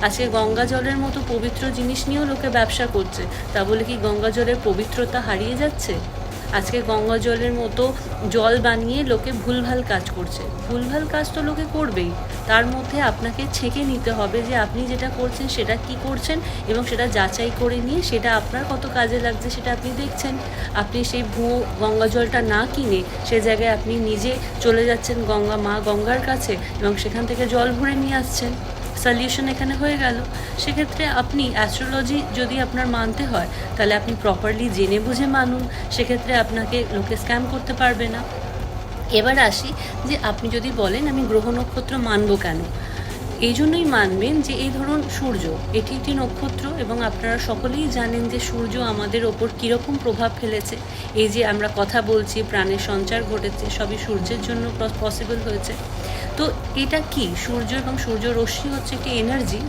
আজকে গঙ্গা জলের মতো পবিত্র জিনিস নিয়েও লোকে ব্যবসা করছে, তা বলে কি গঙ্গা জলের পবিত্রতা হারিয়ে যাচ্ছে? আজকে গঙ্গা জলের মতো জল বানিয়ে লোকে ভুলভাল কাজ করছে। ভুলভাল কাজ তো লোকে করবেই, তার মধ্যে আপনাকে ছেঁকে নিতে হবে যে আপনি যেটা করছেন সেটা কি করছেন, এবং সেটা যাচাই করে নিয়ে সেটা আপনার কত কাজে লাগছে সেটা আপনি দেখছেন। আপনি সেই ভুয়ো গঙ্গা জলটা না কিনে সে জায়গায় আপনি নিজে চলে যাচ্ছেন গঙ্গার কাছে এবং সেখান থেকে জল ভরে নিয়ে আসছেন। সলিউশন এখানে হয়ে গেল। সেক্ষেত্রে আপনি অ্যাস্ট্রোলজি যদি আপনার মানতে হয় তাহলে আপনি প্রপারলি জেনে বুঝে মানুন, সেক্ষেত্রে আপনাকে লোকে স্ক্যাম করতে পারবে না। এবার আসি যে আপনি যদি বলেন আমি গ্রহ নক্ষত্র মানব কেন, এই জন্যই মানবেন যে এই ধরুন সূর্য এটি একটি নক্ষত্র এবং আপনারা সকলেই জানেন যে সূর্য আমাদের ওপর কীরকম প্রভাব ফেলেছে। এই যে আমরা কথা বলছি, প্রাণের সঞ্চার ঘটেছে, সবই সূর্যের জন্য পসিবল হয়েছে। তো এটা কি, সূর্য এবং সূর্য রশ্মি হচ্ছে একটি এনার্জি